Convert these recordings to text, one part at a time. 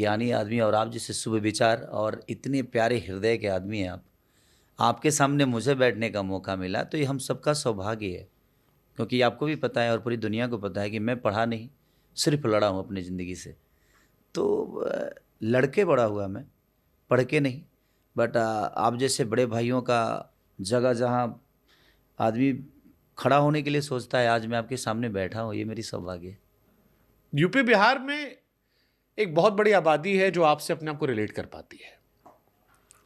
ज्ञानी आदमी और आप जैसे शुभ विचार और इतने प्यारे हृदय के आदमी हैं आप। आपके सामने मुझे बैठने का मौका मिला तो ये हम सबका सौभाग्य है, क्योंकि आपको भी पता है और पूरी दुनिया को पता है कि मैं पढ़ा नहीं, सिर्फ लड़ा हूँ अपनी ज़िंदगी से। तो लड़के बड़ा हुआ मैं, पढ़ के नहीं। बट आप जैसे बड़े भाइयों का जगह जहाँ आदमी खड़ा होने के लिए सोचता है, आज मैं आपके सामने बैठा हूँ, ये मेरी सौभाग्य है। यूपी बिहार में एक बहुत बड़ी आबादी है जो आपसे अपने आप को रिलेट कर पाती है।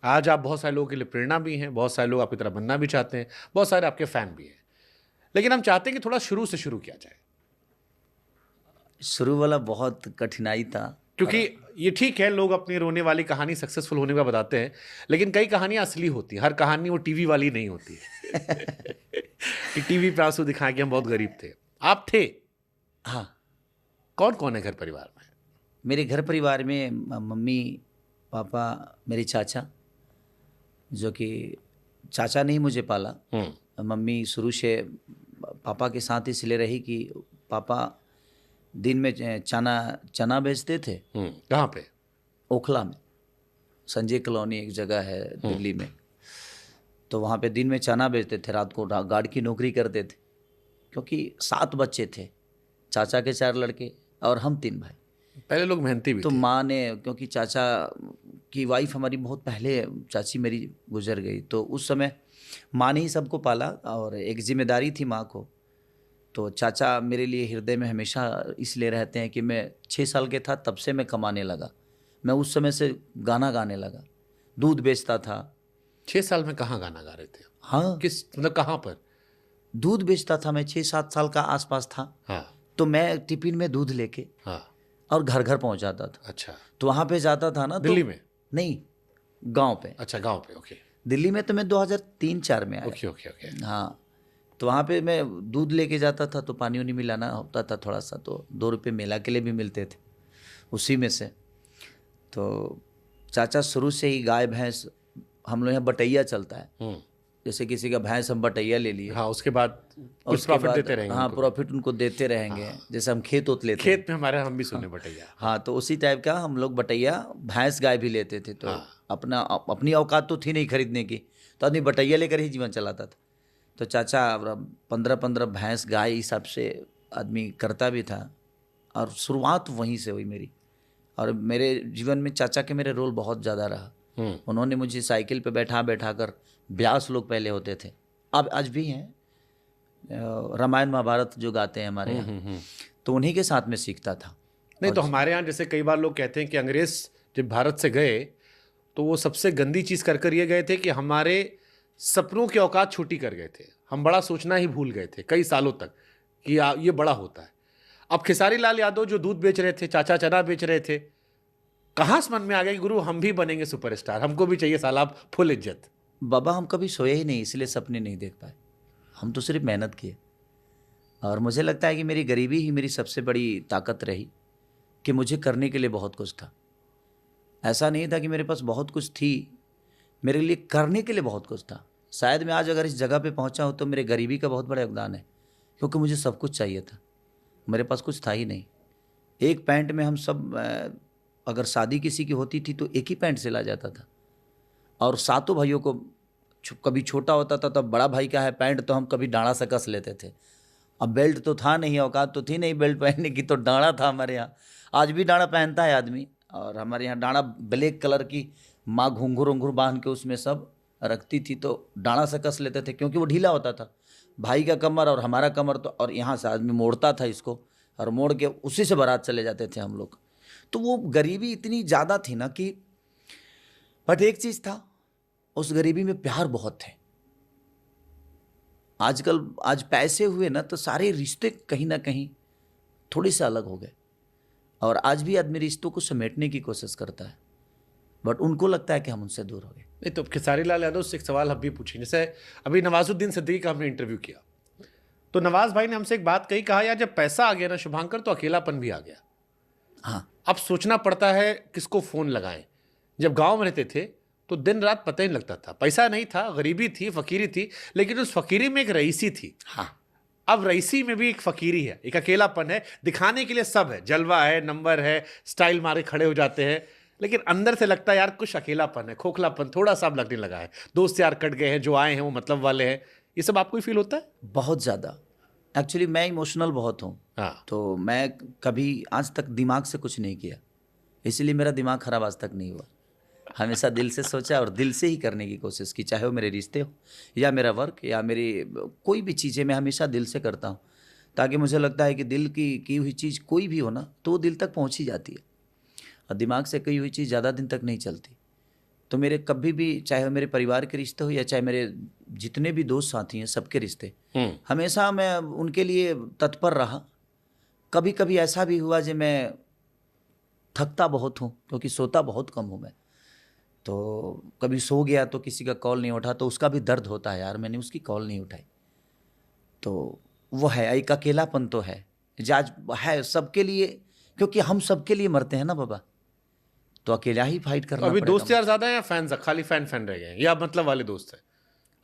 आज आप बहुत सारे लोगों के लिए प्रेरणा भी हैं, बहुत सारे लोग आपकी तरह बनना भी चाहते हैं, बहुत सारे आपके फैन भी हैं। लेकिन हम चाहते हैं कि थोड़ा शुरू से शुरू किया जाए, शुरू वाला बहुत कठिनाई था, क्योंकि ये ठीक है लोग अपनी रोने वाली कहानी सक्सेसफुल होने का बताते हैं, लेकिन कई कहानियां असली होती हैं। हर कहानी वो टीवी वाली नहीं होती है कि टीवी पे आंसू दिखाएं कि हम बहुत गरीब थे। आप थे? हाँ। कौन कौन है घर परिवार में? मेरे घर परिवार में मम्मी, पापा, मेरे चाचा, जो कि चाचा ने ही मुझे पाला। मम्मी शुरू से पापा के साथ इसलिए रही कि पापा दिन में चना बेचते थे। कहाँ पे? ओखला में, संजय कॉलोनी एक जगह है दिल्ली में। तो वहाँ पे दिन में चना बेचते थे, रात को गार्ड की नौकरी करते थे। क्योंकि 7 बच्चे थे, चाचा के 4 लड़के और हम 3 भाई। पहले लोग मेहनती भी तो थे। माँ ने, क्योंकि चाचा की वाइफ हमारी बहुत पहले, चाची मेरी गुजर गई, तो उस समय माँ ने ही सबको पाला और एक जिम्मेदारी थी माँ को। तो चाचा मेरे लिए हृदय में हमेशा इसलिए रहते हैं कि मैं 6 साल के था तब से मैं कमाने लगा। मैं उस समय से गाना गाने लगा, दूध बेचता था। 6 साल में कहाँ गाना गा रहे थे? हाँ, किस मतलब कहाँ पर? दूध बेचता था मैं, 6-7 साल का आसपास था। हाँ। तो मैं टिफिन में दूध लेके हाँ। और घर घर पहुंच जाता था। अच्छा। तो वहाँ पे जाता था ना, दिल्ली तो में? नहीं, गांव पे। अच्छा, गांव पे। ओके। दिल्ली में तो मैं 2003-4 में आया। Okay okay okay. हाँ, तो वहाँ पे मैं दूध लेके जाता था, तो पानी उनी मिलाना होता था थोड़ा सा, तो 2 रुपये मेला के लिए भी मिलते थे उसी में से। तो चाचा शुरू से ही गाय भैंस, हम लोग यहाँ बटैया चलता है, जैसे किसी का भैंस हम बटैया ले लिए। हाँ, उसके बाद कुछ उसके प्रॉफिट बाद देते रहेंगे हाँ, उनको। प्रॉफिट उनको देते रहेंगे। जैसे हम खेत उत लेते हैं, खेत में हमारे हम भी सुने बटैया। हाँ, तो उसी टाइप का हम लोग बटैया भैंस गाय भी लेते थे। तो अपनी औकात तो थी नहीं खरीदने की, तो आदमी बटैया लेकर ही जीवन चलाता था। तो चाचा 15-15 भैंस गाय हिसाब से आदमी करता भी था, और शुरुआत वहीं से हुई मेरी। और मेरे जीवन में चाचा के मेरे रोल बहुत ज़्यादा रहा। उन्होंने मुझे साइकिल पे बैठा कर, ब्यास लोग पहले होते थे, अब आज भी हैं, रामायण महाभारत जो गाते हैं हमारे यहाँ, तो उन्हीं के साथ में सीखता था। नहीं तो हमारे यहाँ जैसे कई बार लोग कहते हैं कि अंग्रेज जब भारत से गए तो वो सबसे गंदी चीज़ कर ये गए थे कि हमारे सपनों की औकात छोटी कर गए थे। हम बड़ा सोचना ही भूल गए थे कई सालों तक कि ये बड़ा होता है। अब खेसारी लाल यादव जो दूध बेच रहे थे, चाचा चना बेच रहे थे, कहाँ से मन में आ गया कि गुरु हम भी बनेंगे सुपरस्टार, हमको भी चाहिए सालाब फुल इज्जत। बाबा हम कभी सोए ही नहीं, इसलिए सपने नहीं देख पाए। हम तो सिर्फ मेहनत किए, और मुझे लगता है कि मेरी गरीबी ही मेरी सबसे बड़ी ताकत रही, कि मुझे करने के लिए बहुत कुछ था। ऐसा नहीं था कि मेरे पास बहुत कुछ थी, मेरे लिए करने के लिए बहुत कुछ था। शायद मैं आज अगर इस जगह पे पहुंचा हूं तो मेरे गरीबी का बहुत बड़ा योगदान है, क्योंकि मुझे सब कुछ चाहिए था, मेरे पास कुछ था ही नहीं। एक पैंट में हम सब, अगर शादी किसी की होती थी तो एक ही पैंट सिला जाता था, और 7 भाइयों को, कभी छोटा होता था तब बड़ा भाई का है पैंट, तो हम कभी डाँड़ा से कस लेते थे। अब बेल्ट तो था नहीं, औकात तो थी नहीं बेल्ट पहनने की, तो डाँड़ा था हमारे यहाँ। आज भी डाँड़ा पहनता है आदमी, और हमारे यहाँ डाँड़ा ब्लैक कलर की माँ घुंघरू उंघुर बांध के उसमें सब रखती थी, तो डाँड़ा से कस लेते थे, क्योंकि वो ढीला होता था। भाई का कमर और हमारा कमर, तो और यहाँ से आदमी मोड़ता था इसको, और मोड़ के उसी से बारात चले जाते थे हम लोग। तो वो गरीबी इतनी ज़्यादा थी ना कि, बट एक चीज़ था, उस गरीबी में प्यार बहुत थे। आज पैसे हुए ना, तो सारे रिश्ते कहीं ना कहीं थोड़े से अलग हो गए, और आज भी आदमी रिश्तों को समेटने की कोशिश करता है, बट उनको लगता है कि हम उनसे दूर हो गए। नहीं तो खेसारी लाल यादव से एक सवाल हम भी पूछेंगे। जैसे अभी नवाजुद्दीन सिद्दीकी का हमने इंटरव्यू किया, तो नवाज भाई ने हमसे एक बात कहा यार जब पैसा आ गया ना शुभांकर, तो अकेलापन भी आ गया। हाँ, अब सोचना पड़ता है किसको फ़ोन लगाएं। जब गांव में रहते थे तो दिन रात पता ही नहीं लगता था, पैसा नहीं था, गरीबी थी, फ़कीरी थी, लेकिन उस फ़कीरी में एक रईसी थी। हाँ, अब रईसी में भी एक फकीरी है, एक अकेलापन है, दिखाने के लिए सब है, जलवा है, नंबर है, स्टाइल मारे खड़े हो जाते हैं, लेकिन अंदर से लगता है यार कुछ अकेलापन है, खोखलापन थोड़ा सा अब लगने लगा है, दोस्त यार कट गए हैं, जो आए हैं वो मतलब वाले हैं। ये सब आपको ही फील होता है? बहुत ज़्यादा। एक्चुअली मैं इमोशनल बहुत हूँ, हाँ। तो मैं कभी आज तक दिमाग से कुछ नहीं किया, इसीलिए मेरा दिमाग खराब आज तक नहीं हुआ। हमेशा दिल से सोचा और दिल से ही करने की कोशिश की, चाहे वो मेरे रिश्ते हो या मेरा वर्क या मेरी कोई भी चीज़ें, मैं हमेशा दिल से करता हूँ, ताकि मुझे लगता है कि दिल की हुई चीज़ कोई भी हो ना, तो वो दिल तक पहुँच ही जाती है, और दिमाग से की हुई चीज़ ज़्यादा दिन तक नहीं चलती। तो मेरे कभी भी, चाहे वो मेरे परिवार के रिश्ते हो या चाहे मेरे जितने भी दोस्त साथी हैं, सबके रिश्ते, हमेशा मैं उनके लिए तत्पर रहा। कभी कभी ऐसा भी हुआ जो मैं थकता बहुत हूँ, क्योंकि सोता बहुत कम हूँ मैं, तो कभी सो गया तो किसी का कॉल नहीं उठा, तो उसका भी दर्द होता है, यार मैंने उसकी कॉल नहीं उठाई। तो वो है, एक अकेलापन तो है, जाज है सबके लिए, क्योंकि हम सबके लिए मरते हैं ना बाबा, तो अकेला ही फाइट करना अभी पड़ेगा। दोस्त यार ज्यादा है या फैन, खाली फैन फैन रह गए हैं, या मतलब वाले दोस्त हैं?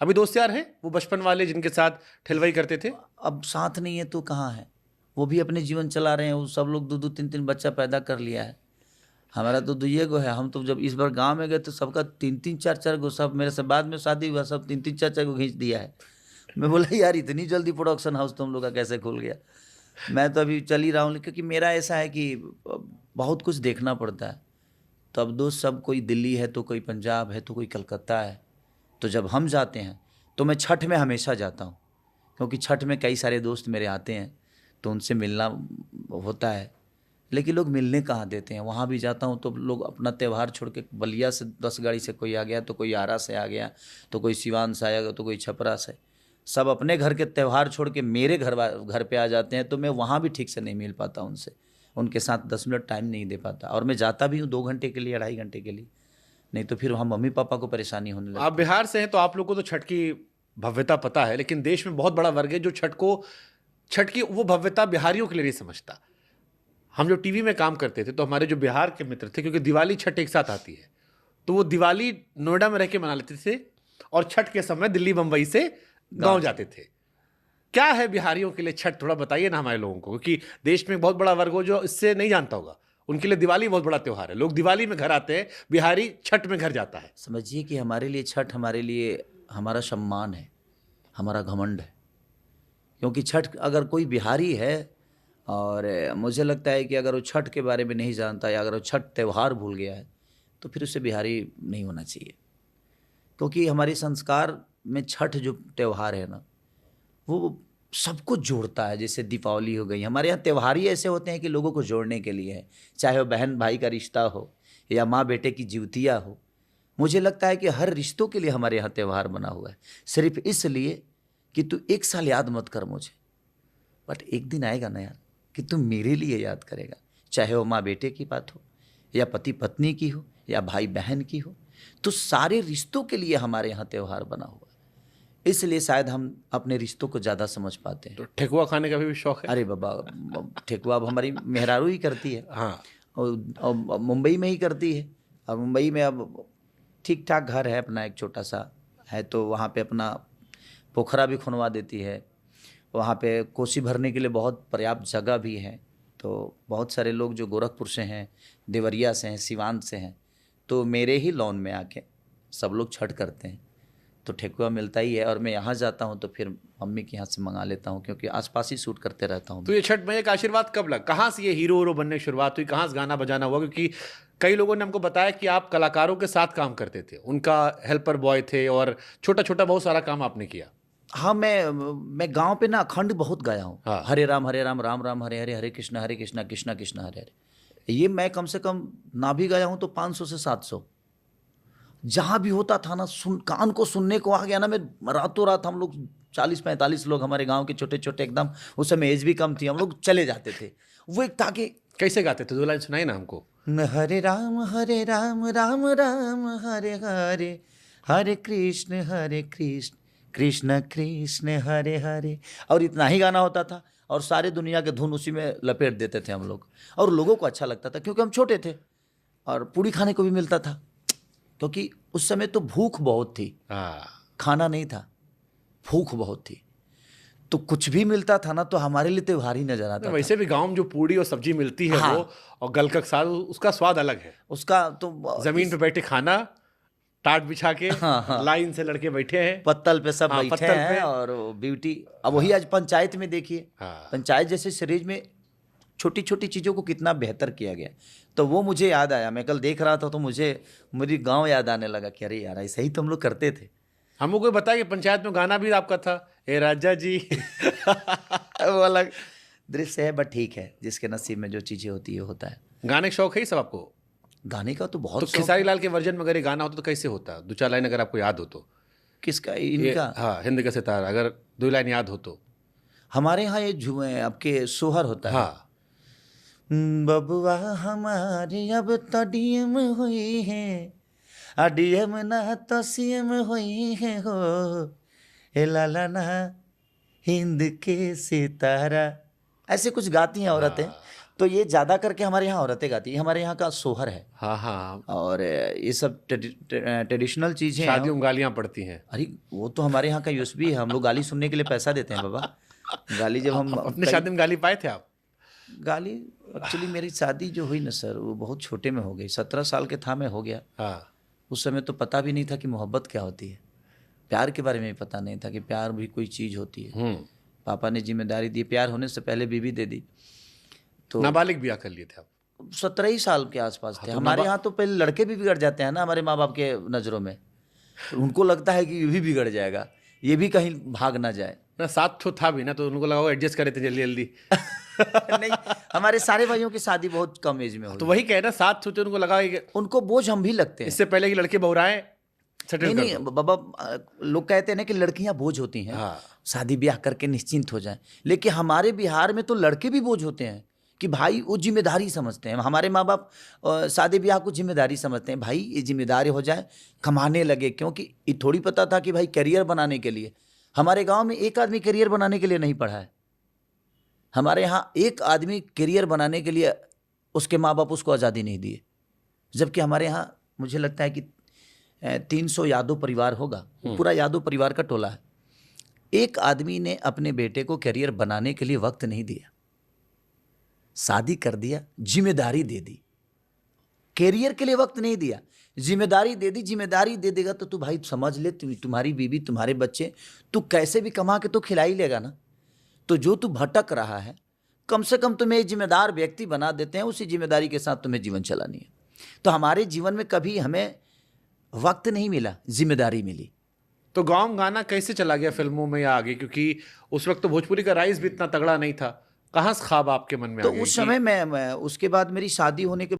अभी दोस्त यार हैं वो बचपन वाले जिनके साथ ठेलवाई करते थे? अब साथ नहीं है तो कहाँ है, वो भी अपने जीवन चला रहे हैं, वो सब लोग 2-2 3-3 बच्चा पैदा कर लिया है। हमारा तो 2 गो है। हम तो जब इस बार गांव में गए तो सबका 3-3 4-4 गो, सब मेरे से बाद में शादी हुआ, सब 3-3 4-4 गो खींच दिया है। मैं बोला यार इतनी जल्दी प्रोडक्शन हाउस तुम लोग का कैसे खुल गया। मैं तो अभी चल ही रहा हूँ, क्योंकि मेरा ऐसा है कि बहुत कुछ देखना पड़ता है। तो अब दोस्त सब, कोई दिल्ली है तो कोई पंजाब है तो कोई कलकत्ता है, तो जब हम जाते हैं तो मैं छठ में हमेशा जाता हूँ, क्योंकि छठ में कई सारे दोस्त मेरे आते हैं, तो उनसे मिलना होता है। लेकिन लोग मिलने कहाँ देते हैं, वहाँ भी जाता हूँ तो लोग अपना त्यौहार छोड़ के, बलिया से 10 गाड़ी से कोई आ गया, तो कोई आरा से आ गया, तो कोई सिवान से आया, तो कोई छपरा से, सब अपने घर के त्यौहार छोड़ के मेरे घर पे आ जाते हैं। तो मैं वहाँ भी ठीक से नहीं मिल पाता उनसे, उनके साथ 10 मिनट टाइम नहीं दे पाता, और मैं जाता भी हूँ 2 घंटे के लिए, 2.5 घंटे के लिए, नहीं तो फिर वहाँ मम्मी पापा को परेशानी होने लगती है। आप बिहार से हैं तो आप लोग को तो छठ की भव्यता पता है, लेकिन देश में बहुत बड़ा वर्ग है जो छठ की वो भव्यता बिहारियों के लिए नहीं समझता। हम जो टीवी में काम करते थे तो हमारे जो बिहार के मित्र थे, क्योंकि दिवाली छठ एक साथ आती है, तो वो दिवाली नोएडा में रह के मना लेते थे और छठ के समय दिल्ली बंबई से गांव जाते थे। क्या है बिहारियों के लिए छठ, थोड़ा बताइए ना हमारे लोगों को, क्योंकि देश में बहुत बड़ा वर्ग हो जो इससे नहीं जानता होगा। उनके लिए दिवाली बहुत बड़ा त्योहार है, लोग दिवाली में घर आते हैं, बिहारी छठ में घर जाता है। समझिए कि हमारे लिए छठ, हमारे लिए हमारा सम्मान है, हमारा घमंड है, क्योंकि छठ अगर कोई बिहारी है, और मुझे लगता है कि अगर वो छठ के बारे में नहीं जानता या अगर वो छठ त्यौहार भूल गया है, तो फिर उसे बिहारी नहीं होना चाहिए। क्योंकि हमारे संस्कार में छठ जो त्यौहार है ना, वो सबको जोड़ता है। जैसे दीपावली हो गई, हमारे यहाँ त्यौहार ही ऐसे होते हैं कि लोगों को जोड़ने के लिए है, चाहे वो बहन भाई का रिश्ता हो या माँ बेटे की जिउतिया हो। मुझे लगता है कि हर रिश्तों के लिए हमारे यहाँ त्यौहार बना हुआ है, सिर्फ इसलिए कि तू 1 साल याद मत कर मुझे, बट एक दिन आएगा ना यार कि तू मेरे लिए याद करेगा, चाहे वो माँ बेटे की बात हो या पति पत्नी की हो या भाई बहन की हो। तो सारे रिश्तों के लिए हमारे यहाँ त्यौहार बना हुआ है, इसलिए शायद हम अपने रिश्तों को ज़्यादा समझ पाते हैं। तो ठेकुआ खाने का भी शौक है? अरे बाबा, ठेकुआ अब हमारी मेहरारू ही करती है, हाँ। और मुंबई में ही करती है। और मुंबई में अब ठीक ठाक घर है अपना, एक छोटा सा है, तो वहाँ पे अपना पोखरा भी खुनवा देती है, वहाँ पे कोसी भरने के लिए बहुत पर्याप्त जगह भी है। तो बहुत सारे लोग जो गोरखपुर से हैं, देवरिया से हैं, सिवान से हैं, तो मेरे ही लॉन में आके सब लोग छठ करते हैं, तो ठेकुआ मिलता ही है। और मैं यहाँ जाता हूँ तो फिर मम्मी के यहाँ से मंगा लेता हूँ, क्योंकि आसपास ही शूट करते रहता हूँ। तो ये छठ मैया का आशीर्वाद कब लगा, कहाँ से ये हीरो बनने की शुरुआत हुई, कहाँ से गाना बजाना हुआ? क्योंकि कई लोगों ने हमको बताया कि आप कलाकारों के साथ काम करते थे, उनका हेल्पर बॉय थे, और छोटा छोटा बहुत सारा काम आपने किया। हाँ, मैं गांव पे ना अखंड बहुत गाया हूँ। हाँ। हरे राम राम राम हरे हरे, हरे कृष्णा कृष्णा कृष्णा हरे हरे। ये मैं कम से कम ना भी गाया हूँ तो 500 से 700। जहाँ भी होता था ना, कान को सुनने को आ गया ना, मैं रातों रात, हम लोग 40-45 लोग, हमारे गांव के छोटे छोटे एकदम, उस समय एज भी कम थी, हम लोग चले जाते थे। वो एक था कि कैसे गाते थे, 2 लाइन सुनाई ना हमको। हरे राम राम राम हरे हरे, हरे कृष्ण कृष्ण कृष्ण हरे हरे। और इतना ही गाना होता था, और सारे दुनिया के धुन उसी में लपेट देते थे हम लोग, और लोगों को अच्छा लगता था, क्योंकि हम छोटे थे और पूड़ी खाने को भी मिलता था, क्योंकि उस समय तो भूख बहुत थी, हाँ। खाना नहीं था, भूख बहुत थी। तो कुछ भी मिलता था ना तो हमारे लिए त्योहार ही नजर आता था। वैसे भी गांव में जो पूड़ी और सब्जी मिलती है हाँ। वो, और गलका के साथ, उसका स्वाद अलग है। उसका तो जमीन पे बैठे खाना, टाट बिछा के, हाँ, हाँ। लाइन से लड़के बैठे हैं, पत्तल पे सब हाँ, बैठे पत्तल पे। हैं और ब्यूटी। अब वही आज पंचायत में देखिए, हाँ। पंचायत जैसे सीरीज में छोटी छोटी चीज़ों को कितना बेहतर किया गया। तो वो मुझे याद आया, मैं कल देख रहा था तो मुझे मेरी गांव याद आने लगा कि अरे यार ऐसा ही तो हम लोग करते थे। हमको कोई बताया कि पंचायत में गाना भी आपका था, ए राजा जी। वो अलग दृश्य है, बट ठीक है, जिसके नसीब में जो चीज़ें होती है होता है। गाने का शौक है ही सब आपको? गाने का तो तो बहुत शौक खेसारी है। लाल के वर्जन में अगर ये गाना होता तो कैसे होता? दो चार लाइन अगर आपको याद हो तो। किसका? ये, इनका? हाँ, हिंद का सितारा, अगर दो लाइन याद हो तो। हमारे यहाँ ये आपके सोहर होता है। हाँ, बबुआ हमारे अब तो डीएम हुई है, डीएम ना तो सीएम हुई है हो, ए लाला ना हिंद के सितारा, ऐसे कुछ गाती हैं औरतें। तो ये ज़्यादा करके हमारे यहाँ औरतें गाती हैं, हमारे यहाँ का सोहर है। हाँ, हाँ। और ये सब ट्रेडिशनल चीज़ें हैं। शादियों में गालियाँ पड़ती हैं। अरे वो तो हमारे यहाँ का यूएसपी है, हम लोग गाली सुनने के लिए पैसा देते हैं बाबा। गाली जब हम अपने शादी में गाली पाए थे आप? गाली एक्चुअली मेरी शादी जो हुई ना सर, वो बहुत छोटे में हो गई, 17 साल के था मैं हो गया। हाँ। उस समय तो पता भी नहीं था कि मोहब्बत क्या होती है, प्यार के बारे में भी पता नहीं था कि प्यार भी कोई चीज़ होती है। पापा ने जिम्मेदारी दी, प्यार होने से पहले बीवी दे दी। तो नाबालिग ब्याह कर लिए थे आप? 17 ही साल के आसपास थे। हमारे यहाँ तो पहले लड़के भी बिगड़ जाते हैं ना हमारे माँ बाप के नज़रों में, तो उनको लगता है कि ये भी बिगड़ जाएगा, ये भी कहीं भाग ना जाए। ना, 7 तो था भी ना, तो उनको लगा वो एडजस्ट करे थे जल्दी जल्दी। नहीं, हमारे सारे भाइयों की शादी बहुत कम एज में हुई। तो वही कहे ना, 7 थे, उनको लगा कि उनको बोझ हम भी लगते हैं। इससे पहले कि लड़के बहुराए, सेटल नहीं कर दो। बाबा, लोग कहते हैं ना कि लड़कियां बोझ होती हैं, हाँ। शादी ब्याह करके निश्चिंत हो जाएं। लेकिन हमारे बिहार में तो लड़के भी बोझ होते हैं कि भाई वो जिम्मेदारी समझते हैं। हमारे माँ बाप शादी ब्याह को जिम्मेदारी समझते हैं, भाई ये जिम्मेदारी हो जाए, कमाने लगे। क्योंकि ये थोड़ी पता था कि भाई करियर बनाने के लिए, हमारे गांव में एक आदमी करियर बनाने के लिए नहीं पढ़ा है। हमारे यहाँ एक आदमी करियर बनाने के लिए उसके माँ बाप उसको आज़ादी नहीं दिए। जबकि हमारे यहाँ मुझे लगता है कि 300 यादव परिवार होगा, पूरा यादव परिवार का टोला है। एक आदमी ने अपने बेटे को करियर बनाने के लिए वक्त नहीं दिया, शादी कर दिया, जिम्मेदारी दे दी। करियर के लिए वक्त नहीं दिया, जिम्मेदारी दे दी। जिम्मेदारी दे देगा तो तू भाई समझ ले, तुम्हारी बीवी, तुम्हारे बच्चे, तू कैसे भी कमा के तो खिला ही लेगा ना। तो जो तू भटक रहा है, कम से कम तुम्हें एक जिम्मेदार व्यक्ति बना देते हैं, उसी जिम्मेदारी के साथ तुम्हें जीवन चलानी है। तो हमारे जीवन में कभी हमें वक्त नहीं मिला, जिम्मेदारी मिली। तो गाँव गाना कैसे चला गया फिल्मों में या आगे? क्योंकि उस वक्त तो भोजपुरी का राइज भी इतना तगड़ा नहीं था। कहाँ से ख्वाब आपके मन में आ तो गए उस कि- समय मैं उसके बाद मेरी शादी होने के